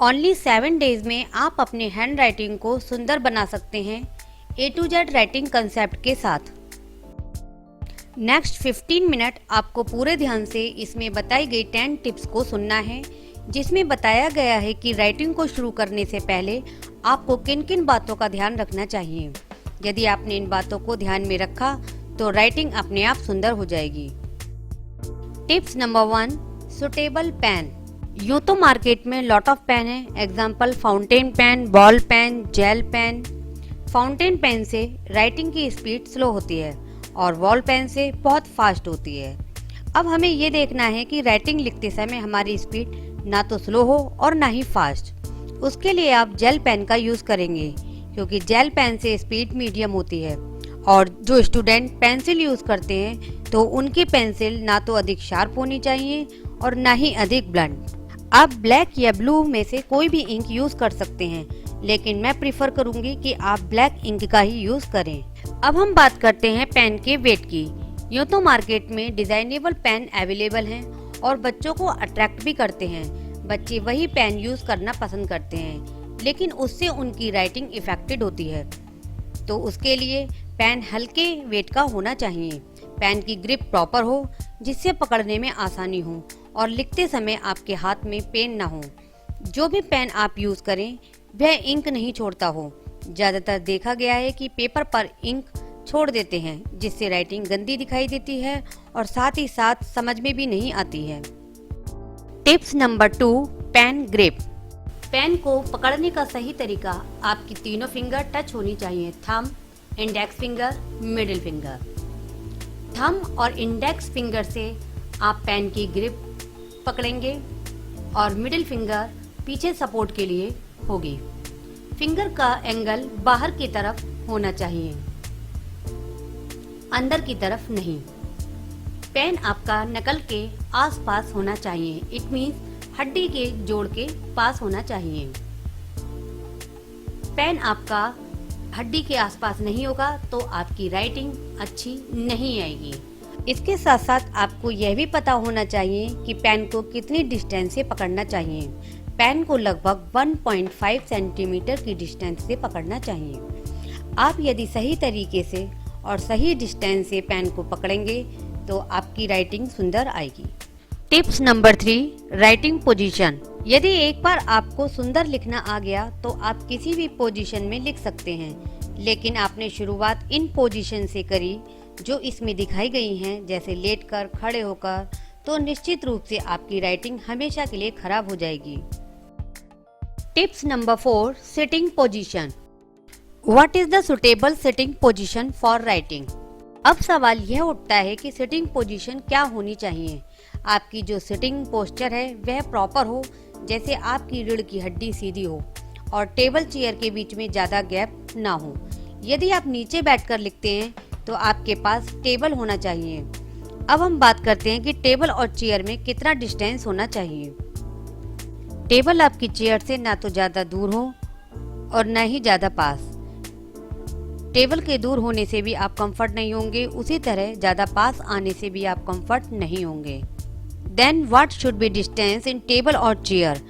Only 7 days में आप अपने हैंड राइटिंग को सुंदर बना सकते हैं A to Z writing concept के साथ। नेक्स्ट 15 मिनट आपको पूरे ध्यान से इसमें बताई गई 10 टिप्स को सुनना है, जिसमें बताया गया है कि राइटिंग को शुरू करने से पहले आपको किन किन बातों का ध्यान रखना चाहिए। यदि आपने इन बातों को ध्यान में रखा तो राइटिंग अपने आप सुंदर हो जाएगी। Tips number 1, suitable pen. यूँ तो मार्केट में लॉट ऑफ पेन है, example fountain pen, ball pen, gel pen. Fountain pen से राइटिंग की स्पीड स्लो होती है और बॉल पेन से बहुत फास्ट होती है। अब हमें ये देखना है कि राइटिंग लिखते समय हमारी स्पीड ना तो स्लो हो और ना ही फास्ट। उसके लिए आप जेल पेन का यूज़ करेंगे, क्योंकि जेल पेन से स्पीड मीडियम होती है। और जो स्टूडेंट पेंसिल यूज़ करते हैं तो उनकी पेंसिल ना तो अधिक शार्प होनी चाहिए और ना ही अधिक ब्लंट। आप ब्लैक या ब्लू में से कोई भी इंक यूज़ कर सकते हैं, लेकिन मैं प्रीफर करूंगी कि आप ब्लैक इंक का ही यूज़ करें। अब हम बात करते हैं पेन के वेट की। यूँ तो मार्केट में डिजाइनेबल पेन अवेलेबल हैं और बच्चों को अट्रैक्ट भी करते हैं। बच्चे वही पेन यूज़ करना पसंद करते हैं, लेकिन उससे उनकी राइटिंग इफेक्टेड होती है। तो उसके लिए पेन हल्के वेट का होना चाहिए। पेन की ग्रिप प्रॉपर हो, जिससे पकड़ने में आसानी हो और लिखते समय आपके हाथ में पेन ना हो। जो भी पेन आप यूज़ करें वह इंक नहीं छोड़ता हो। ज़्यादातर देखा गया है कि पेपर पर इंक छोड़ देते हैं, जिससे राइटिंग गंदी दिखाई देती है और साथ ही साथ समझ में भी नहीं आती है। Tips number 2, pen grip. Pen को पकड़ने का सही तरीका आपकी तीनों फिंगर टच होनी चाहिए, thumb, index finger, middle finger. Thumb और इंडेक्स फिंगर से आप पेन की ग्रिप पकड़ेंगे और मिडिल फिंगर पीछे सपोर्ट के लिए होगी। फिंगर का एंगल बाहर की तरफ होना चाहिए, अंदर की तरफ नहीं। पेन आपका नकल के आसपास होना चाहिए, इट मीन्स हड्डी के जोड़ के पास होना चाहिए। पेन आपका हड्डी के आसपास नहीं होगा तो आपकी राइटिंग अच्छी नहीं आएगी। इसके साथ साथ आपको यह भी पता होना चाहिए कि पेन को कितनी डिस्टेंस से पकड़ना चाहिए। पेन को लगभग 1.5 सेंटीमीटर की डिस्टेंस से पकड़ना चाहिए। आप यदि सही तरीके से और सही डिस्टेंस से पेन को पकड़ेंगे तो आपकी राइटिंग सुंदर आएगी। Tips number 3, writing position. यदि एक बार आपको सुंदर लिखना आ गया तो आप किसी भी पोजीशन में लिख सकते हैं, लेकिन आपने शुरुआत इन पोजीशन से करी जो इसमें दिखाई गई हैं, जैसे लेटकर, खड़े होकर, तो निश्चित रूप से आपकी राइटिंग हमेशा के लिए खराब हो जाएगी। Tips number 4, sitting position. What is the suitable sitting position for writing. अब सवाल यह उठता है कि सिटिंग पोजीशन क्या होनी चाहिए। आपकी जो सिटिंग पोस्चर है वह प्रॉपर हो, जैसे आपकी रीढ़ की हड्डी सीधी हो और टेबल चेयर के बीच में ज़्यादा गैप ना हो। यदि आप नीचे बैठकर लिखते हैं तो आपके पास टेबल होना चाहिए। अब हम बात करते हैं कि टेबल और चेयर में कितना डिस्टेंस होना चाहिए। टेबल आपकी चेयर से ना तो ज़्यादा दूर हो और ना ही ज़्यादा पास। टेबल के दूर होने से भी आप कंफर्ट नहीं होंगे, उसी तरह ज़्यादा पास आने से भी आप कंफर्ट नहीं होंगे। Then what should be distance in table और चेयर।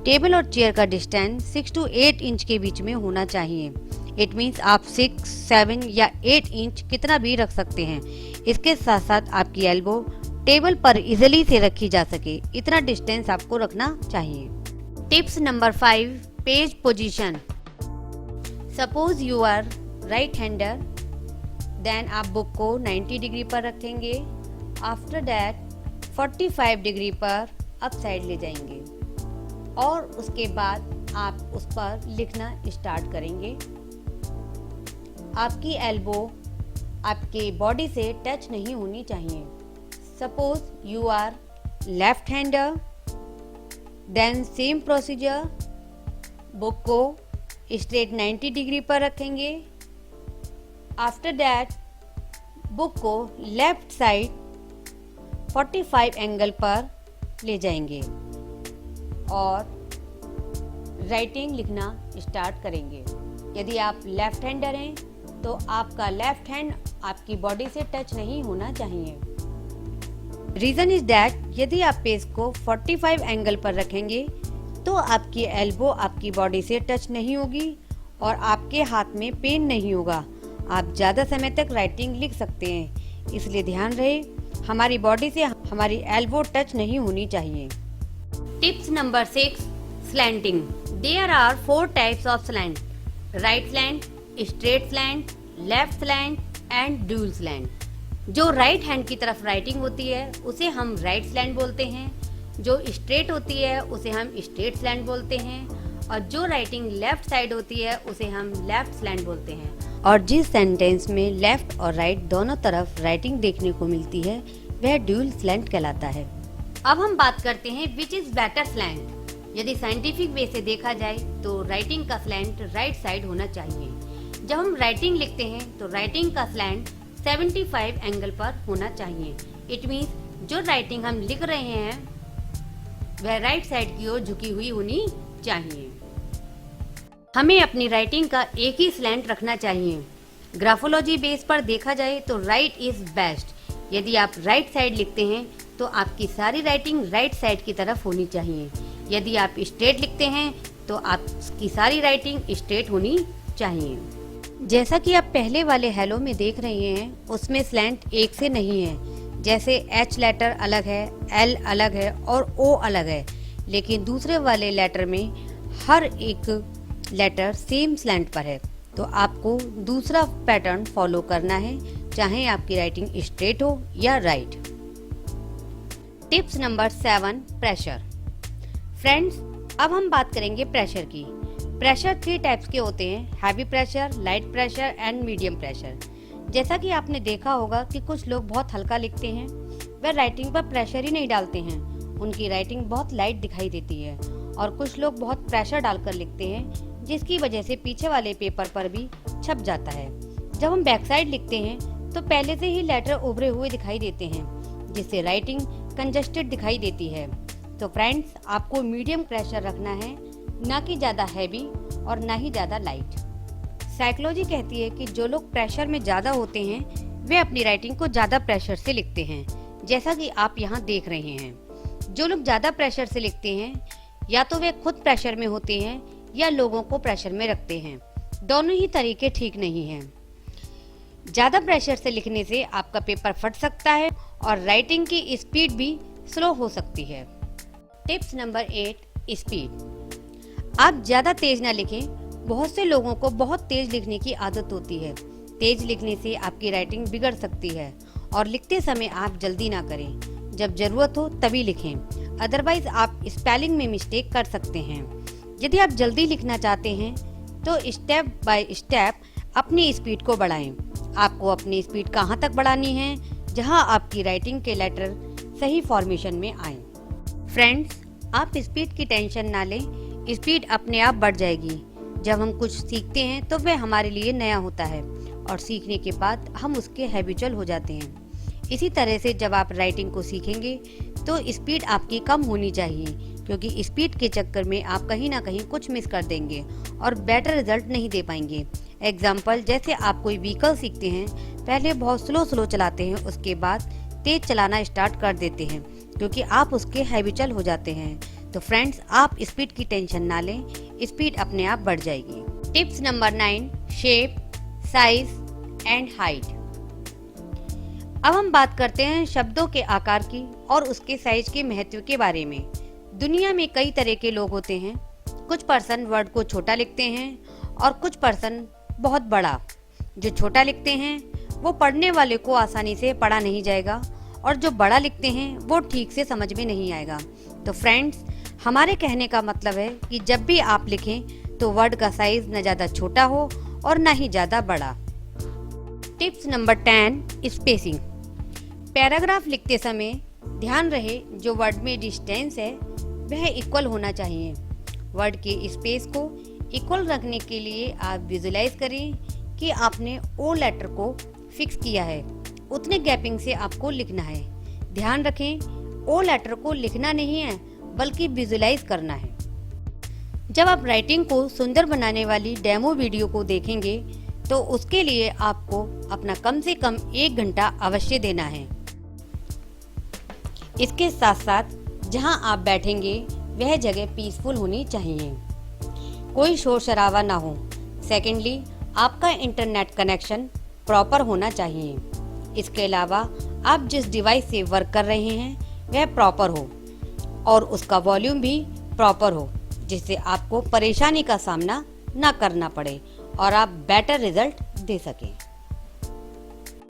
टेबल और चेयर का डिस्टेंस 6 to 8 इंच के बीच में होना चाहिए। इट मीन्स आप 6, 7 या 8 इंच कितना भी रख सकते हैं। इसके साथ साथ आपकी एल्बो टेबल पर इजीली से रखी जा सके, इतना डिस्टेंस आपको रखना चाहिए। Tips number 5, page position. Suppose you are right hander, then आप बुक को 90 डिग्री पर रखेंगे। आफ्टर दैट 45 डिग्री पर अप साइड ले जाएंगे और उसके बाद आप उस पर लिखना स्टार्ट करेंगे। आपकी एल्बो आपके बॉडी से टच नहीं होनी चाहिए। Suppose you are left hander, then same procedure, book को स्ट्रेट 90 डिग्री पर रखेंगे। आफ्टर दैट बुक को लेफ्ट साइड 45 एंगल पर ले जाएंगे और राइटिंग लिखना स्टार्ट करेंगे। यदि आप लेफ्ट हैंडर हैं तो आपका लेफ्ट हैंड आपकी बॉडी से टच नहीं होना चाहिए। रीजन इज दैट यदि आप पेज को 45 एंगल पर रखेंगे तो आपकी एल्बो आपकी बॉडी से टच नहीं होगी और आपके हाथ में पेन नहीं होगा। आप ज़्यादा समय तक राइटिंग लिख सकते हैं। इसलिए ध्यान रहे, हमारी बॉडी से हमारी एल्बो टच नहीं होनी चाहिए। Tips number 6, slanting. There are 4 types of slant: right slant, straight slant, left slant and dual slant. जो राइट हैंड की तरफ राइटिंग होती है उसे हम राइट स्लैंट बोलते हैं, जो स्ट्रेट होती है उसे हम स्ट्रेट स्लैंट बोलते हैं, और जो राइटिंग लेफ्ट साइड होती है उसे हम लेफ्ट स्लैंट बोलते हैं। और जिस सेंटेंस में लेफ्ट और राइट दोनों तरफ राइटिंग देखने को मिलती है वह ड्यूल स्लैंट कहलाता है। अब हम बात करते हैं विच इज बेटर स्लैंट। यदि साइंटिफिक वे से देखा जाए तो राइटिंग का स्लैंट राइट साइड होना चाहिए। जब हम राइटिंग लिखते हैं तो राइटिंग का स्लैंट 75 एंगल पर होना चाहिए। इट मीन्स जो राइटिंग हम लिख रहे हैं वह राइट साइड की ओर झुकी हुई होनी चाहिए। हमें अपनी राइटिंग का एक ही स्लैंट रखना चाहिए। ग्राफोलॉजी बेस पर देखा जाए तो राइट इज बेस्ट। यदि आप राइट साइड लिखते हैं तो आपकी सारी राइटिंग राइट साइड की तरफ होनी चाहिए। यदि आप स्ट्रेट लिखते हैं तो आपकी सारी राइटिंग स्ट्रेट होनी चाहिए। जैसा कि आप पहले वाले हेलो में देख रहे हैं उसमें स्लैंट एक से नहीं है। जैसे एच लेटर अलग है, एल अलग है और ओ अलग है, लेकिन दूसरे वाले लेटर में हर एक लेटर सेम स्लैंट पर है। तो आपको दूसरा पैटर्न फॉलो करना है, चाहे आपकी राइटिंग स्ट्रेट हो या right. Tips number 7, pressure. Friends, अब हम बात करेंगे प्रेशर की। प्रेशर 3 टाइप्स के होते हैं: heavy pressure, light pressure and medium pressure. जैसा कि आपने देखा होगा कि कुछ लोग बहुत हल्का लिखते हैं, वह राइटिंग पर प्रेशर ही नहीं डालते हैं, उनकी राइटिंग बहुत लाइट दिखाई देती है। और कुछ लोग बहुत प्रेशर डालकर लिखते हैं जिसकी वजह से पीछे वाले पेपर पर भी छप जाता है। जब हम बैक साइड लिखते हैं तो पहले से ही लेटर उभरे हुए दिखाई देते हैं जिससे राइटिंग कंजस्टेड दिखाई देती है। तो फ्रेंड्स, आपको मीडियम प्रेशर रखना है, ना कि ज़्यादा हैवी और ना ही ज़्यादा लाइट। साइकोलॉजी कहती है कि जो लोग प्रेशर में ज़्यादा होते हैं वे अपनी राइटिंग को ज़्यादा प्रेशर से लिखते हैं, जैसा कि आप यहाँ देख रहे हैं। जो लोग ज़्यादा प्रेशर से लिखते हैं या तो वे खुद प्रेशर में होते हैं या लोगों को प्रेशर में रखते हैं। दोनों ही तरीके ठीक नहीं हैं। ज़्यादा प्रेशर से लिखने से आपका पेपर फट सकता है और राइटिंग की स्पीड भी स्लो हो सकती है। Tips number 8, speed. आप ज़्यादा तेज ना लिखें। बहुत से लोगों को बहुत तेज लिखने की आदत होती है। तेज लिखने से आपकी राइटिंग बिगड़ सकती है और लिखते समय आप जल्दी ना करें। जब जरूरत हो तभी लिखें, अदरवाइज आप स्पेलिंग में मिस्टेक कर सकते हैं। यदि आप जल्दी लिखना चाहते हैं तो स्टेप बाय स्टेप अपनी स्पीड को बढ़ाएं। आपको अपनी स्पीड कहाँ तक बढ़ानी है? जहां आपकी राइटिंग के लेटर सही फॉर्मेशन में आए। फ्रेंड्स, आप स्पीड की टेंशन ना लें, स्पीड अपने आप बढ़ जाएगी। जब हम कुछ सीखते हैं तो वह हमारे लिए नया होता है और सीखने के बाद हम उसके हैबिचुअल हो जाते हैं। इसी तरह से जब आप राइटिंग को सीखेंगे तो स्पीड आपकी कम होनी चाहिए, क्योंकि स्पीड के चक्कर में आप कहीं ना कहीं कुछ मिस कर देंगे और बेटर रिजल्ट नहीं दे पाएंगे। एग्जाम्पल, जैसे आप कोई व्हीकल सीखते हैं, पहले बहुत स्लो चलाते हैं, उसके बाद तेज चलाना स्टार्ट कर देते हैं क्योंकि आप उसके हैबिचुअल हो जाते हैं। तो फ्रेंड्स, आप स्पीड की टेंशन ना लें, स्पीड अपने आप बढ़ जाएगी। Tips number 9, shape, size and height. अब हम बात करते हैं शब्दों के आकार की और उसके साइज के महत्व के बारे में। दुनिया में कई तरह के लोग होते हैं। कुछ पर्सन वर्ड को छोटा लिखते हैं और कुछ पर्सन बहुत बड़ा। जो छोटा लिखते हैं वो पढ़ने वाले को आसानी से पढ़ा नहीं जाएगा और जो बड़ा लिखते हैं वो ठीक से समझ में नहीं आएगा। तो फ्रेंड्स, हमारे कहने का मतलब है कि जब भी आप लिखें तो वर्ड का साइज न ज़्यादा छोटा हो और न ही ज़्यादा बड़ा। Tips number 10, spacing. पैराग्राफ लिखते समय ध्यान रहे जो वर्ड में डिस्टेंस है वह इक्वल होना चाहिए। वर्ड के स्पेस को इक्वल रखने के लिए आप विजुलाइज करें कि आपने ओ लेटर को फिक्स किया है, उतने गैपिंग से आपको लिखना है। ध्यान रखें, ओ लेटर को लिखना नहीं है बल्कि विजुलाइज करना है। जब आप राइटिंग को सुंदर बनाने वाली डेमो वीडियो को देखेंगे तो उसके लिए आपको अपना कम से कम 1 घंटा अवश्य देना है। इसके साथ साथ जहां आप बैठेंगे वह जगह पीसफुल होनी चाहिए, कोई शोर शराबा ना हो। सेकेंडली, आपका इंटरनेट कनेक्शन प्रॉपर होना चाहिए। इसके अलावा आप जिस डिवाइस से वर्क कर रहे हैं वह प्रॉपर हो और उसका वॉल्यूम भी प्रॉपर हो, जिससे आपको परेशानी का सामना ना करना पड़े और आप बेटर रिजल्ट दे सकें।